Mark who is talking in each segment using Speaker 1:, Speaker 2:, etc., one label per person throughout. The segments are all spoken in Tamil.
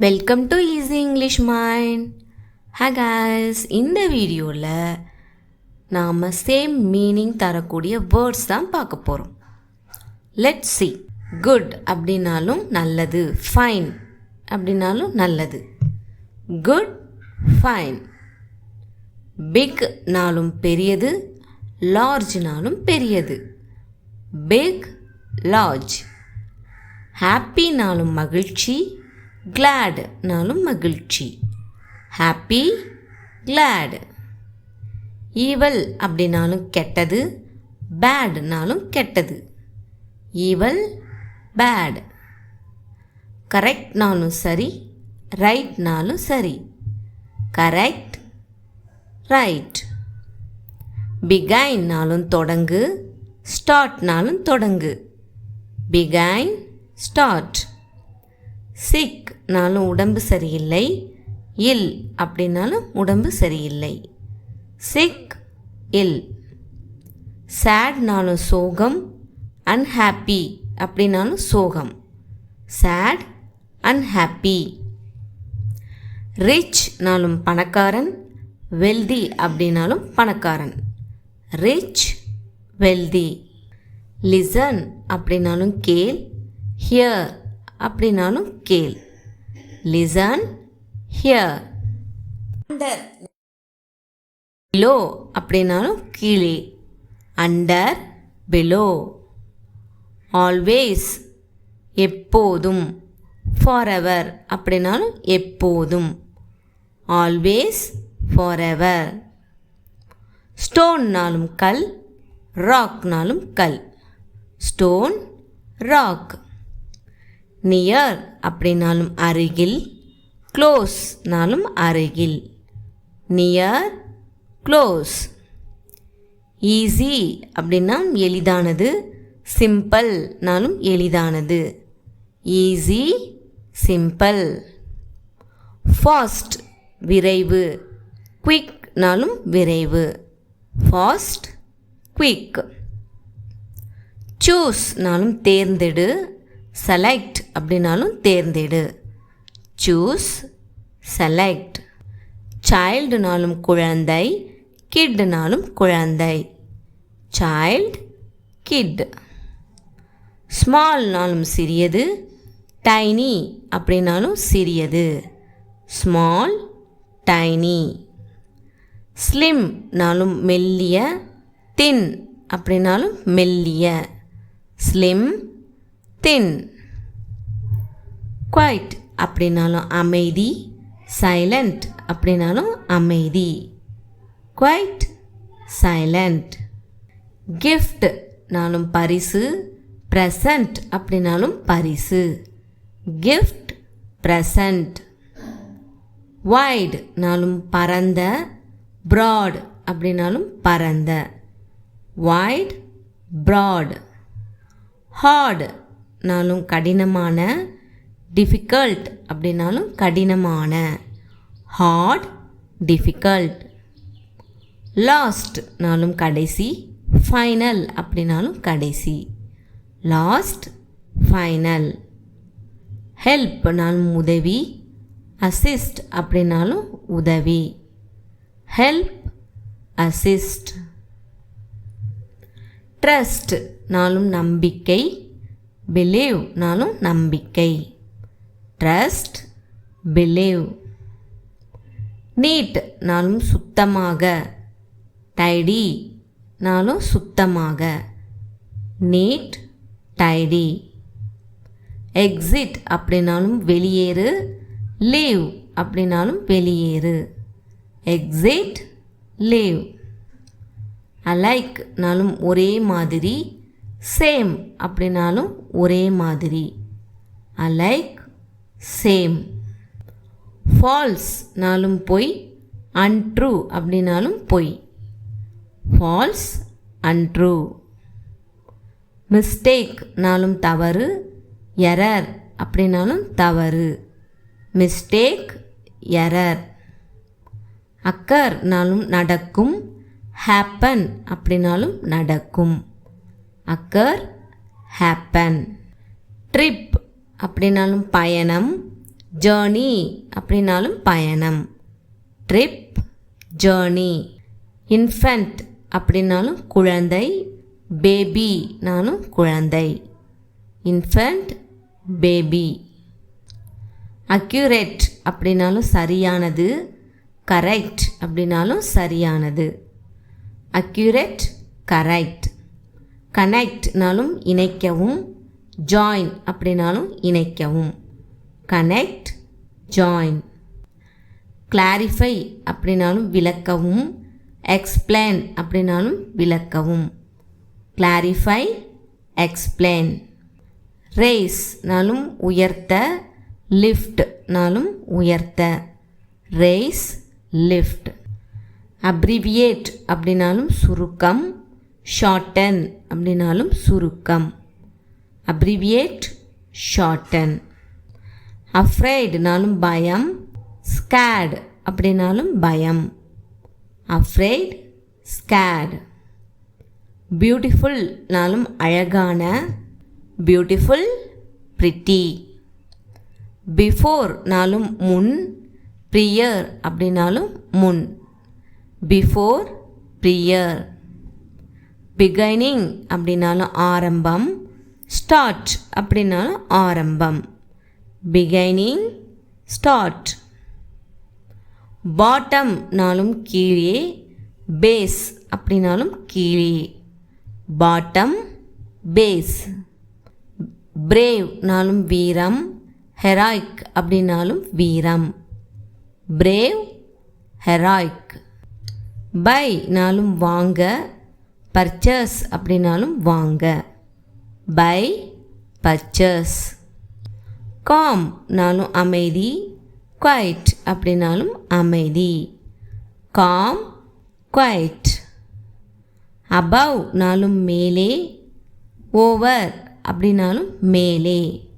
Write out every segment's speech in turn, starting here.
Speaker 1: Welcome to easy English mind. Hi guys, இந்த வீடியோவில் நாம் சேம் மீனிங் தரக்கூடிய வேர்ட்ஸ் தான் பார்க்க போகிறோம். Let's see. குட் அப்படின்னாலும் நல்லது, ஃபைன் அப்படின்னாலும் நல்லது. Good, fine. பிக்னாலும் பெரியது, லார்ஜ்னாலும் பெரியது. Big, large. ஹாப்பினாலும் மகிழ்ச்சி, கிளாட்னாலும் மகிழ்ச்சி. Happy, Claude. ஈவல் அப்படின்னாலும் கெட்டது, பேட்னாலும் கெட்டது. Evil, bad. கரெக்ட்னாலும் சரி, ரைட்னாலும் சரி. Correct, right. பிகைன்னாலும் தொடங்கு, ஸ்டார்ட்னாலும் தொடங்கு. பிகைன், ஸ்டார்ட். சிக்னாலும் உடம்பு சரியில்லை, இல் அப்படின்னாலும் உடம்பு சரியில்லை. சிக், இல். சேட்னாலும் சோகம், அன்ஹாப்பி அப்படின்னாலும் சோகம். Chat, unhappy. ரிச்னாலும் பணக்காரன், வெல்தி அப்படின்னாலும் பணக்காரன். Rich, wealthy. லிசன் அப்படின்னாலும் கேள், ஹியர் அப்படின்னாலும் கேள். Listen, here. அண்டர், பிலோ அப்படின்னாலும் கீழே. Under, below. ஆல்வேஸ், எப்போதும். ஃபாரெவர் அப்படின்னாலும் எப்போதும். Always, forever. ஸ்டோன்னாலும் கல், ராக்னாலும் கல். Stone, rock. நியர் அப்படின்னாலும் அருகில், க்ளோஸ்னாலும் அருகில். Near, close. ஈஸி அப்படின்னா எளிதானது, சிம்பிள்னாலும் எளிதானது. Easy, simple. ஃபாஸ்ட், விரைவு. குயிக்னாலும் விரைவு. Fast, quick. சூஸ்னாலும் தேர்ந்தெடு, செலக்ட் அப்படின்னாலும் தேர்ந்தெடு. Choose, select. சைல்டுனாலும் குழந்தை, கிட்னாலும் குழந்தை. Child, kit. ஸ்மால்னாலும் சிறியது, டைனி அப்படின்னாலும் சிறியது. Small, tiny. ஸ்லிம்னாலும் மெல்லிய, தின் அப்படின்னாலும் மெல்லிய. ஸ்லிம், தின். குவைட் அப்படின்னாலும் அமைதி, சைலண்ட் அப்படின்னாலும் அமைதி. Quite, silent. கிஃப்ட்னாலும் பரிசு, ப்ரெசண்ட் அப்படின்னாலும் பரிசு. Gift, present. வைட்னாலும் பரந்த, ப்ராட் அப்படின்னாலும் பரந்த. White, broad. ஹார்ட்னாலும் கடினமான, டிஃபிகல்ட் அப்படின்னாலும் கடினமான. Heart, difficult. லாஸ்ட்னாலும் கடைசி, ஃபைனல் அப்படின்னாலும் கடைசி. Last, final. ஹெல்ப்னாலும் உதவி, அசிஸ்ட் அப்படின்னாலும் உதவி. Help, assist. ட்ரஸ்ட்னாலும் நம்பிக்கை, பிலீவ்னாலும் நம்பிக்கை. Trust, believe. நீட்னாலும் சுத்தமாக, டைடினாலும் சுத்தமாக. NEET, tidy. எக்ஸிட் அப்படின்னாலும் வெளியேறு, லீவ் அப்படின்னாலும் வெளியேறு. Exit, leave. அலைக்னாலும் ஒரே மாதிரி, சேம் அப்படின்னாலும் ஒரே மாதிரி. அலைக், சேம். ஃபால்ஸ்னாலும் பொய், அன்ட்ரூ அப்படின்னாலும் பொய். Falls, untrue. மிஸ்டேக்னாலும் தவறு, எரர் அப்படின்னாலும் தவறு. Mistake, error. அக்கர்னாலும் நடக்கும், ஹேப்பன் அப்படின்னாலும் நடக்கும். Occur, happen. ட்ரிப் அப்படின்னாலும் பயணம், ஜேர்னி அப்படின்னாலும் பயணம். Trip, journey. இன்ஃபென்ட் அப்படின்னாலும் குழந்தை, பேபினாலும் குழந்தை. Infant, baby. அக்யூரேட் அப்படின்னாலும் சரியானது, கரெக்ட் அப்படின்னாலும் சரியானது. Accurate, correct. கனெக்ட்னாலும் இணைக்கவும், ஜாயின் அப்படின்னாலும் இணைக்கவும். Connect, join. கிளாரிஃபை அப்படின்னாலும் விளக்கவும், எக்ஸ்பிளைன் அப்படின்னாலும் விளக்கவும். Clarify, explain. ரேஸ்னாலும் உயர்த்த, லிஃப்ட்னாலும் உயர்த்த. Race, lift. அப்ரிவியேட் அப்படின்னாலும் சுருக்கம், ஷார்டன் அப்படின்னாலும் சுருக்கம். அப்ரிவியேட், ஷார்டன். அஃப்ரைட்னாலும் பயம், ஸ்கேட் அப்படின்னாலும் பயம். Afraid, skate. பியூட்டிஃபுல்னாலும் அழகான, பியூட்டிஃபுல், பிரிட்டி. பிஃபோர்னாலும் முன், ப்ரியர் அப்படின்னாலும் முன். Before, prior. பிகைனிங் அப்படின்னாலும் ஆரம்பம், ஸ்டார்ட் அப்படின்னாலும் ஆரம்பம். பிகைனிங், ஸ்டார்ட். பாட்டம்னாலும் கீழே, பேஸ் அப்படின்னாலும் கீழே. Bottom, base. பிரேவ்னாலும் வீரம், ஹெராய்க் அப்படின்னாலும் வீரம். பிரேவ், ஹெராய்க். பைனாலும் வாங்க, பர்ச்சேஸ் அப்படின்னாலும் வாங்க. By, purchase. காம்னாலும் அமைதி, குவைட் அப்படின்னாலும் அமைதி. Com, quite. அபவ்னாலும் மேலே, ஓவர் அப்படின்னாலும் மேலே.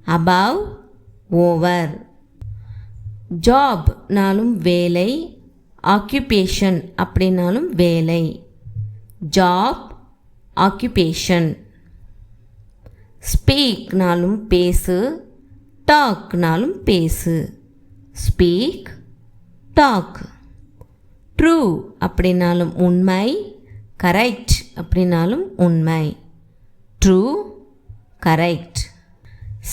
Speaker 1: Above, over. ஜாப்னாலும் வேலை, ஆக்குபேஷன் அப்படின்னாலும் வேலை. Job, occupation. ஸ்பீக்னாலும் பேசு, டாக்னாலும் பேசு. Speak, talk. ட்ரூ அப்படின்னாலும் உண்மை, கரெக்ட் அப்படின்னாலும் உண்மை. True, correct.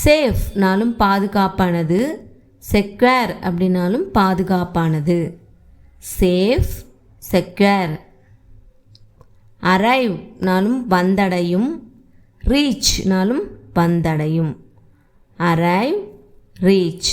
Speaker 1: சேஃப்னாலும் பாதுகாப்பானது, செக்யூர் அப்படின்னாலும் பாதுகாப்பானது. Safe, secure. அரைவ்னாலும் வந்தடையும், ரீச்னாலும் வந்தடையும். Arrive, reach.